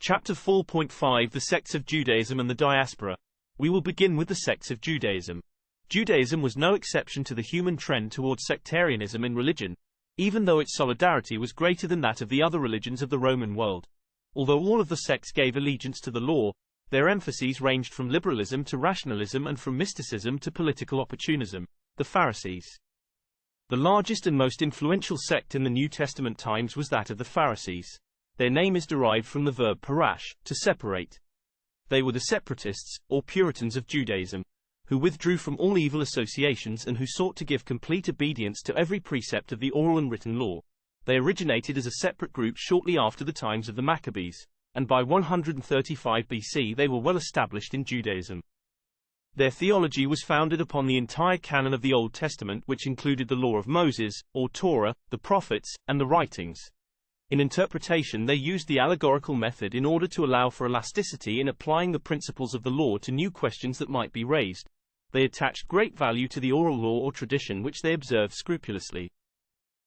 Chapter 4.5 The Sects of Judaism and the Diaspora. We will begin with the sects of Judaism. Judaism was no exception to the human trend towards sectarianism in religion, even though its solidarity was greater than that of the other religions of the Roman world. Although all of the sects gave allegiance to the law, their emphases ranged from liberalism to rationalism and from mysticism to political opportunism. The Pharisees. The largest and most influential sect in the New Testament times was that of the Pharisees. Their name is derived from the verb parash, to separate. They were the separatists, or Puritans of Judaism, who withdrew from all evil associations and who sought to give complete obedience to every precept of the oral and written law. They originated as a separate group shortly after the times of the Maccabees, and by 135 BC they were well established in Judaism. Their theology was founded upon the entire canon of the Old Testament, which included the law of Moses, or Torah, the prophets, and the writings. In interpretation, they used the allegorical method in order to allow for elasticity in applying the principles of the law to new questions that might be raised. They attached great value to the oral law or tradition which they observed scrupulously.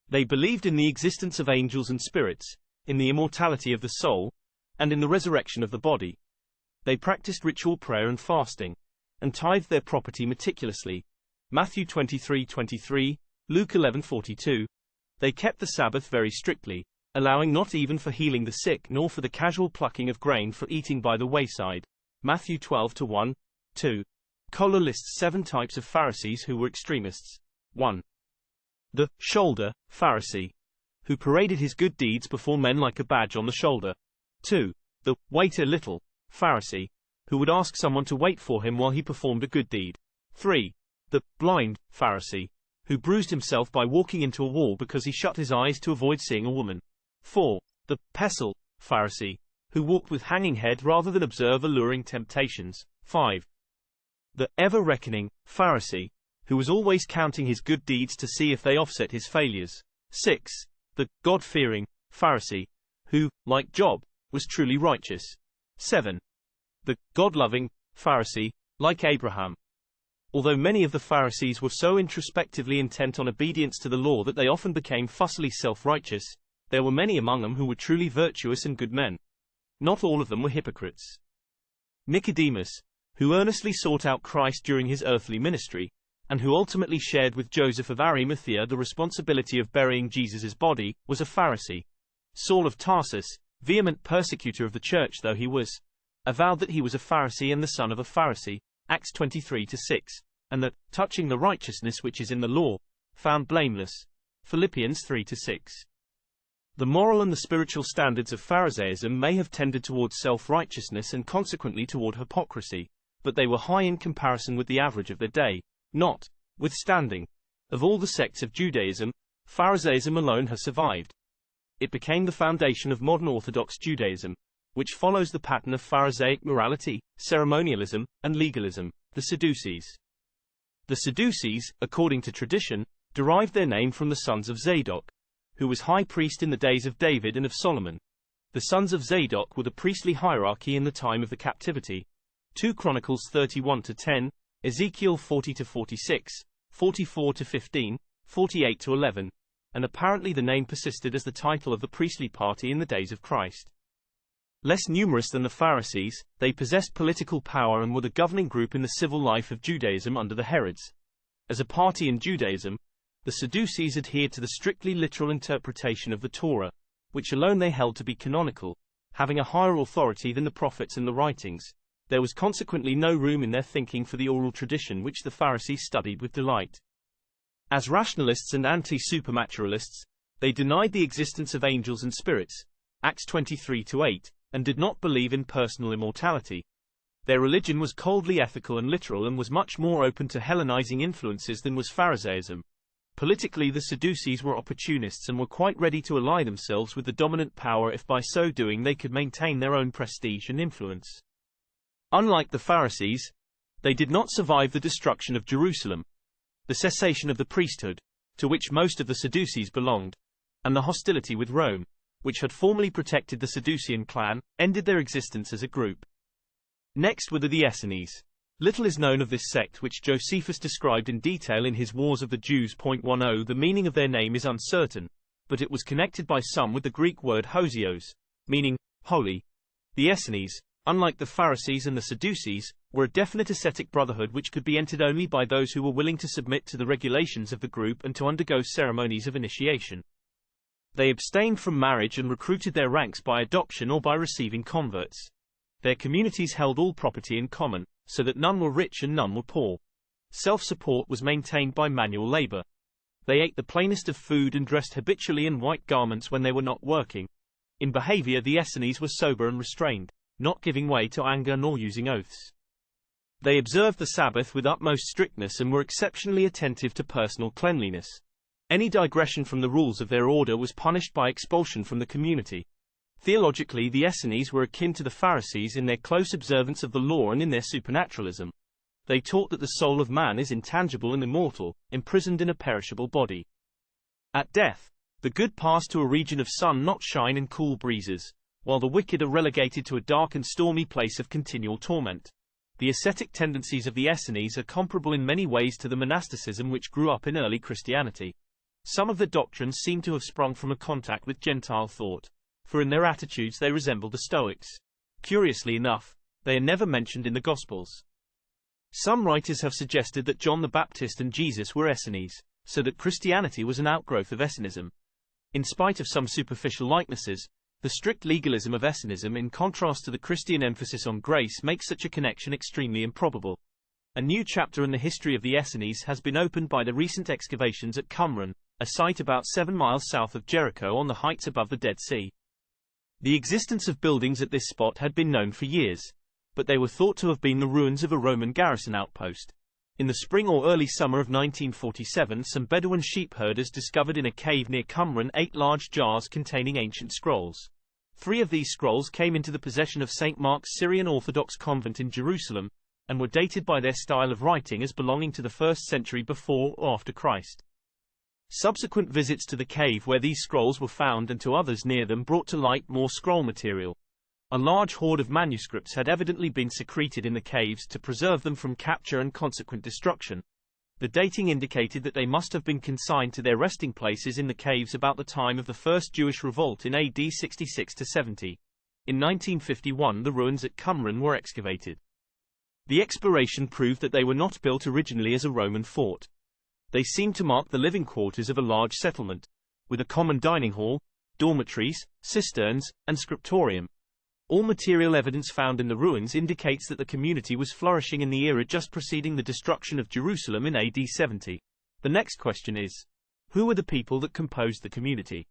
They believed in the existence of angels and spirits, in the immortality of the soul, and in the resurrection of the body. They practiced ritual prayer and fasting, and tithed their property meticulously. Matthew 23:23, Luke 11:42. They kept the Sabbath very strictly, allowing not even for healing the sick nor for the casual plucking of grain for eating by the wayside. Matthew 12:1, 2. Kohler lists 7 types of Pharisees who were extremists. 1. The shoulder Pharisee, who paraded his good deeds before men like a badge on the shoulder. 2. The wait a little Pharisee, who would ask someone to wait for him while he performed a good deed. 3. The blind Pharisee, who bruised himself by walking into a wall because he shut his eyes to avoid seeing a woman. 4. The pestle Pharisee, who walked with hanging head rather than observe alluring temptations. 5. The ever-reckoning Pharisee, who was always counting his good deeds to see if they offset his failures. 6. The God-fearing Pharisee, who, like Job, was truly righteous. 7. The God-loving Pharisee, like Abraham. Although many of the Pharisees were so introspectively intent on obedience to the law that they often became fussily self-righteous, there were many among them who were truly virtuous and good men. Not all of them were hypocrites. Nicodemus, who earnestly sought out Christ during his earthly ministry, and who ultimately shared with Joseph of Arimathea the responsibility of burying Jesus' body, was a Pharisee. Saul of Tarsus, vehement persecutor of the church though he was, avowed that he was a Pharisee and the son of a Pharisee, Acts 23:6, and that, touching the righteousness which is in the law, found blameless, Philippians 3:6. The moral and the spiritual standards of Pharisaism may have tended towards self-righteousness and consequently toward hypocrisy, but they were high in comparison with the average of their day. Notwithstanding, of all the sects of Judaism, Pharisaism alone has survived. It became the foundation of modern Orthodox Judaism, which follows the pattern of Pharisaic morality, ceremonialism, and legalism. The Sadducees. The Sadducees, according to tradition, derived their name from the sons of Zadok, who was high priest in the days of David and of Solomon. The sons of Zadok were the priestly hierarchy in the time of the captivity. 2 Chronicles 31-10, Ezekiel 40-46, 44-15, 48-11, and apparently the name persisted as the title of the priestly party in the days of Christ. Less numerous than the Pharisees, they possessed political power and were the governing group in the civil life of Judaism under the Herods. As a party in Judaism, the Sadducees adhered to the strictly literal interpretation of the Torah, which alone they held to be canonical, having a higher authority than the prophets and the writings. There was consequently no room in their thinking for the oral tradition which the Pharisees studied with delight. As rationalists and anti-supernaturalists, they denied the existence of angels and spirits, Acts 23-8, and did not believe in personal immortality. Their religion was coldly ethical and literal and was much more open to Hellenizing influences than was Pharisaism. Politically, the Sadducees were opportunists and were quite ready to ally themselves with the dominant power if by so doing they could maintain their own prestige and influence. Unlike the Pharisees, they did not survive the destruction of Jerusalem, the cessation of the priesthood, to which most of the Sadducees belonged, and the hostility with Rome, which had formerly protected the Sadducean clan, ended their existence as a group. Next were the Essenes. Little is known of this sect which Josephus described in detail in his Wars of the Jews. 10. The meaning of their name is uncertain, but it was connected by some with the Greek word hosios, meaning holy. The Essenes, unlike the Pharisees and the Sadducees, were a definite ascetic brotherhood which could be entered only by those who were willing to submit to the regulations of the group and to undergo ceremonies of initiation. They abstained from marriage and recruited their ranks by adoption or by receiving converts. Their communities held all property in common, so that none were rich and none were poor. Self-support was maintained by manual labor. They ate the plainest of food and dressed habitually in white garments when they were not working. In behavior, the Essenes were sober and restrained, not giving way to anger nor using oaths. They observed the Sabbath with utmost strictness and were exceptionally attentive to personal cleanliness. Any digression from the rules of their order was punished by expulsion from the community. Theologically, the Essenes were akin to the Pharisees in their close observance of the law and in their supernaturalism. They taught that the soul of man is intangible and immortal, imprisoned in a perishable body. At death, the good pass to a region of sun not shine and cool breezes, while the wicked are relegated to a dark and stormy place of continual torment. The ascetic tendencies of the Essenes are comparable in many ways to the monasticism which grew up in early Christianity. Some of the doctrines seem to have sprung from a contact with Gentile thought, for in their attitudes they resemble the Stoics. Curiously enough, they are never mentioned in the Gospels. Some writers have suggested that John the Baptist and Jesus were Essenes, so that Christianity was an outgrowth of Essenism. In spite of some superficial likenesses, the strict legalism of Essenism in contrast to the Christian emphasis on grace makes such a connection extremely improbable. A new chapter in the history of the Essenes has been opened by the recent excavations at Qumran, a site about 7 miles south of Jericho on the heights above the Dead Sea. The existence of buildings at this spot had been known for years, but they were thought to have been the ruins of a Roman garrison outpost. In the spring or early summer of 1947, some Bedouin sheep herders discovered in a cave near Qumran 8 large jars containing ancient scrolls. 3 of these scrolls came into the possession of St. Mark's Syrian Orthodox convent in Jerusalem, and were dated by their style of writing as belonging to the 1st century before or after Christ. Subsequent visits to the cave where these scrolls were found and to others near them brought to light more scroll material. A large hoard of manuscripts had evidently been secreted in the caves to preserve them from capture and consequent destruction. The dating indicated that they must have been consigned to their resting places in the caves about the time of the First Jewish Revolt in AD 66 to 70. In 1951, the ruins at Qumran were excavated. The exploration proved that they were not built originally as a Roman fort. They seemed to mark the living quarters of a large settlement, with a common dining hall, dormitories, cisterns, and scriptorium. All material evidence found in the ruins indicates that the community was flourishing in the era just preceding the destruction of Jerusalem in AD 70. The next question is, who were the people that composed the community?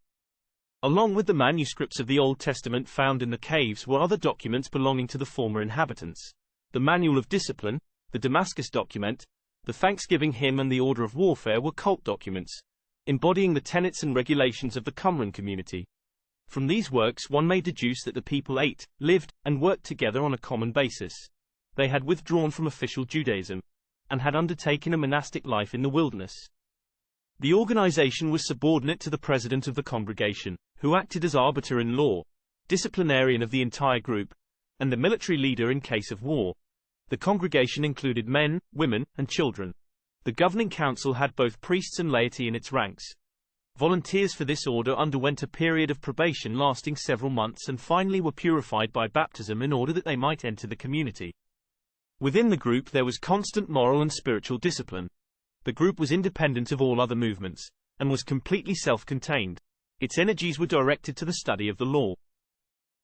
Along with the manuscripts of the Old Testament found in the caves were other documents belonging to the former inhabitants. The Manual of Discipline, the Damascus document, the Thanksgiving hymn and the Order of Warfare were cult documents, embodying the tenets and regulations of the Qumran community. From these works one may deduce that the people ate, lived, and worked together on a common basis. They had withdrawn from official Judaism, and had undertaken a monastic life in the wilderness. The organization was subordinate to the president of the congregation, who acted as arbiter in law, disciplinarian of the entire group, and the military leader in case of war. The congregation included men, women, and children. The governing council had both priests and laity in its ranks. Volunteers for this order underwent a period of probation lasting several months and finally were purified by baptism in order that they might enter the community. Within the group there was constant moral and spiritual discipline. The group was independent of all other movements, and was completely self-contained. Its energies were directed to the study of the law.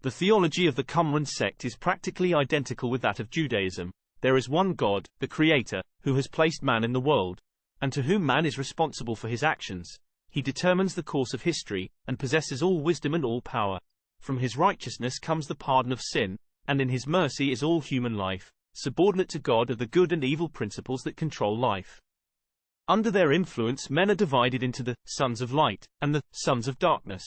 The theology of the Qumran sect is practically identical with that of Judaism. There is one God, the Creator, who has placed man in the world, and to whom man is responsible for his actions. He determines the course of history, and possesses all wisdom and all power. From his righteousness comes the pardon of sin, and in his mercy is all human life. Subordinate to God are the good and evil principles that control life. Under their influence men are divided into the sons of light, and the sons of darkness.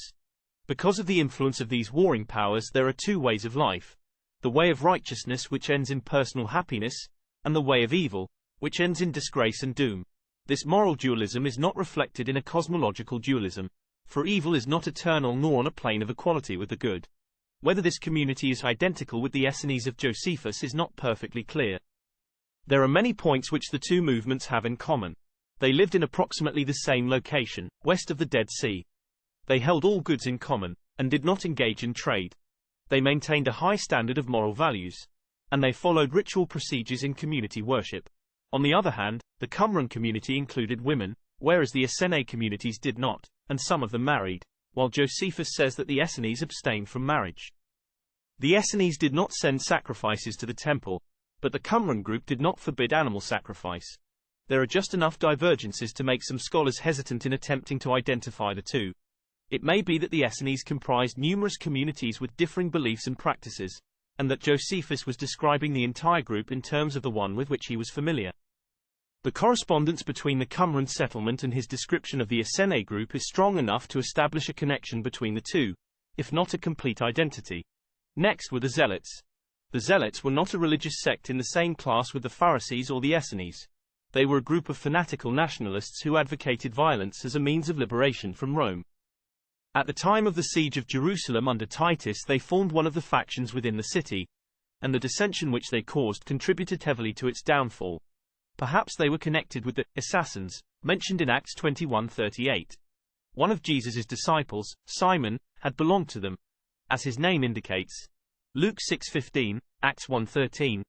Because of the influence of these warring powers there are 2 ways of life. The way of righteousness which ends in personal happiness, and the way of evil, which ends in disgrace and doom. This moral dualism is not reflected in a cosmological dualism, for evil is not eternal nor on a plane of equality with the good. Whether this community is identical with the Essenes of Josephus is not perfectly clear. There are many points which the 2 movements have in common. They lived in approximately the same location, west of the Dead Sea. They held all goods in common, and did not engage in trade. They maintained a high standard of moral values, and they followed ritual procedures in community worship. On the other hand, the Qumran community included women, whereas the Essene communities did not, and some of them married, while Josephus says that the Essenes abstained from marriage. The Essenes did not send sacrifices to the temple, but the Qumran group did not forbid animal sacrifice. There are just enough divergences to make some scholars hesitant in attempting to identify the two. It may be that the Essenes comprised numerous communities with differing beliefs and practices, and that Josephus was describing the entire group in terms of the one with which he was familiar. The correspondence between the Qumran settlement and his description of the Essene group is strong enough to establish a connection between the two, if not a complete identity. Next were the Zealots. The Zealots were not a religious sect in the same class with the Pharisees or the Essenes. They were a group of fanatical nationalists who advocated violence as a means of liberation from Rome. At the time of the siege of Jerusalem under Titus, they formed one of the factions within the city, and the dissension which they caused contributed heavily to its downfall. Perhaps they were connected with the assassins, mentioned in Acts 21:38. One of Jesus' disciples, Simon, had belonged to them, as his name indicates. Luke 6:15, Acts 1:13.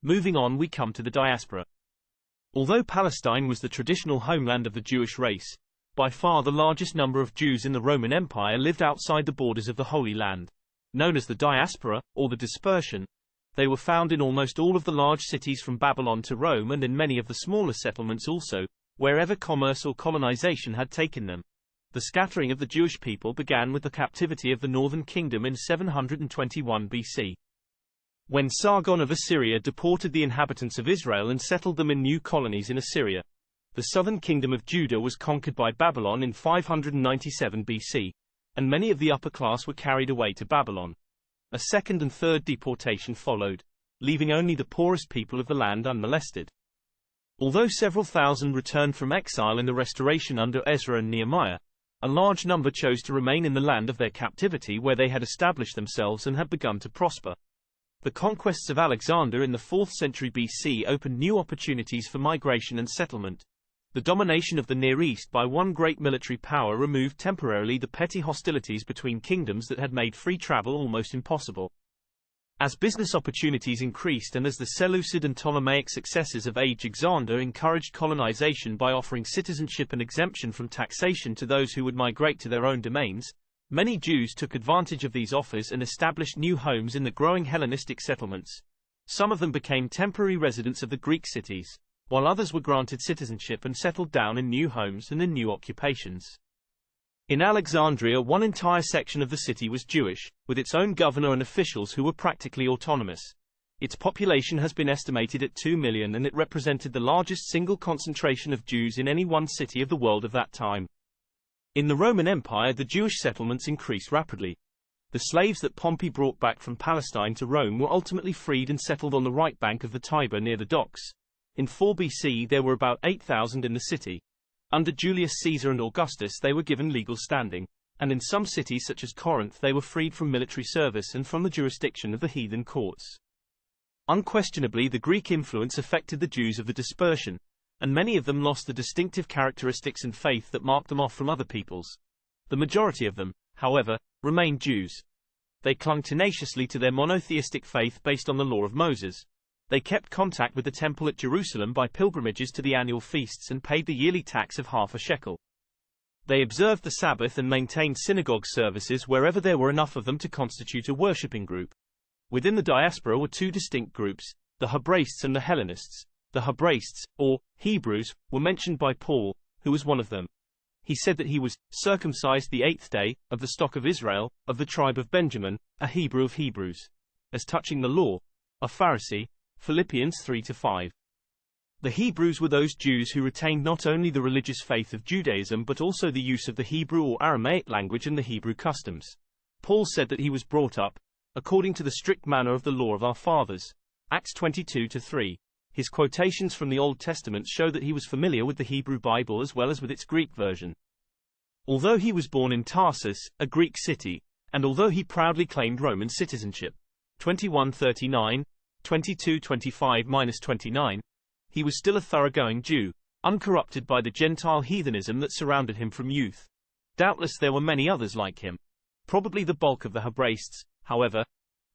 Moving on, we come to the diaspora. Although Palestine was the traditional homeland of the Jewish race, by far the largest number of Jews in the Roman Empire lived outside the borders of the Holy Land. Known as the Diaspora, or the Dispersion, they were found in almost all of the large cities from Babylon to Rome and in many of the smaller settlements also, wherever commerce or colonization had taken them. The scattering of the Jewish people began with the captivity of the northern kingdom in 721 BC. When Sargon of Assyria deported the inhabitants of Israel and settled them in new colonies in Assyria. The southern kingdom of Judah was conquered by Babylon in 597 BC, and many of the upper class were carried away to Babylon. A second and third deportation followed, leaving only the poorest people of the land unmolested. Although several thousand returned from exile in the restoration under Ezra and Nehemiah, a large number chose to remain in the land of their captivity where they had established themselves and had begun to prosper. The conquests of Alexander in the 4th century BC opened new opportunities for migration and settlement. The domination of the Near East by one great military power removed temporarily the petty hostilities between kingdoms that had made free travel almost impossible. As business opportunities increased and as the Seleucid and Ptolemaic successors of Alexander encouraged colonization by offering citizenship and exemption from taxation to those who would migrate to their own domains, many Jews took advantage of these offers and established new homes in the growing Hellenistic settlements. Some of them became temporary residents of the Greek cities, while others were granted citizenship and settled down in new homes and in new occupations. In Alexandria, one entire section of the city was Jewish, with its own governor and officials who were practically autonomous. Its population has been estimated at 2 million, and it represented the largest single concentration of Jews in any one city of the world of that time. In the Roman Empire, the Jewish settlements increased rapidly. The slaves that Pompey brought back from Palestine to Rome were ultimately freed and settled on the right bank of the Tiber near the docks. In 4 BC there were about 8,000 in the city. Under Julius Caesar and Augustus they were given legal standing, and in some cities such as Corinth they were freed from military service and from the jurisdiction of the heathen courts. Unquestionably, the Greek influence affected the Jews of the dispersion, and many of them lost the distinctive characteristics and faith that marked them off from other peoples. The majority of them, however, remained Jews. They clung tenaciously to their monotheistic faith based on the law of Moses. They kept contact with the temple at Jerusalem by pilgrimages to the annual feasts and paid the yearly tax of half a shekel. They observed the Sabbath and maintained synagogue services wherever there were enough of them to constitute a worshipping group. Within the diaspora were two distinct groups, the Hebraists and the Hellenists. The Hebraists, or Hebrews, were mentioned by Paul, who was one of them. He said that he was circumcised the 8th day, of the stock of Israel, of the tribe of Benjamin, a Hebrew of Hebrews. As touching the law, a Pharisee. Philippians 3-5. The Hebrews were those Jews who retained not only the religious faith of Judaism but also the use of the Hebrew or Aramaic language and the Hebrew customs. Paul said that he was brought up, according to the strict manner of the law of our fathers. Acts 22-3. His quotations from the Old Testament show that he was familiar with the Hebrew Bible as well as with its Greek version. Although he was born in Tarsus, a Greek city, and although he proudly claimed Roman citizenship, 21:39, 22:25-29, he was still a thoroughgoing Jew, uncorrupted by the Gentile heathenism that surrounded him from youth. Doubtless there were many others like him. Probably the bulk of the Hebraists, however,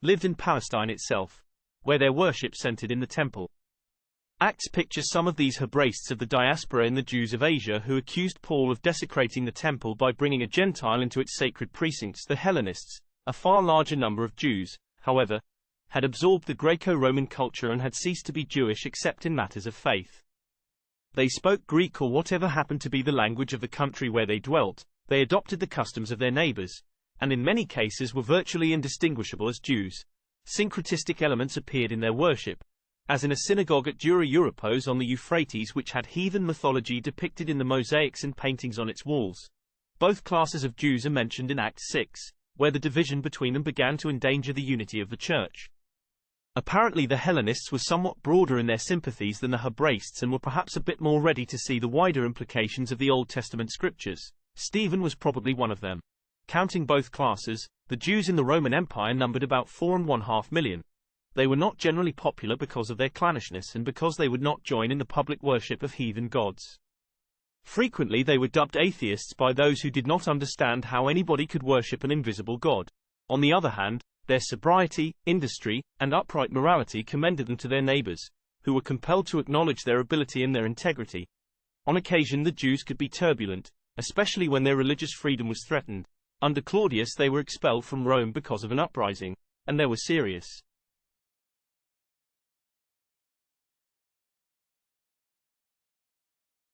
lived in Palestine itself, where their worship centered in the temple. Acts pictures some of these Hebraists of the diaspora in the Jews of Asia who accused Paul of desecrating the temple by bringing a Gentile into its sacred precincts. The Hellenists, a far larger number of Jews, however, had absorbed the Greco-Roman culture and had ceased to be Jewish except in matters of faith. They spoke Greek or whatever happened to be the language of the country where they dwelt, they adopted the customs of their neighbors, and in many cases were virtually indistinguishable as Jews. Syncretistic elements appeared in their worship, as in a synagogue at Dura Europos on the Euphrates which had heathen mythology depicted in the mosaics and paintings on its walls. Both classes of Jews are mentioned in Acts 6, where the division between them began to endanger the unity of the church. Apparently the Hellenists were somewhat broader in their sympathies than the Hebraists and were perhaps a bit more ready to see the wider implications of the Old Testament scriptures. Stephen was probably one of them. Counting both classes, the Jews in the Roman Empire numbered about 4.5 million. They were not generally popular because of their clannishness and because they would not join in the public worship of heathen gods. Frequently they were dubbed atheists by those who did not understand how anybody could worship an invisible God. On the other hand, their sobriety, industry, and upright morality commended them to their neighbors, who were compelled to acknowledge their ability and their integrity. On occasion the Jews could be turbulent, especially when their religious freedom was threatened. Under Claudius they were expelled from Rome because of an uprising, and there were serious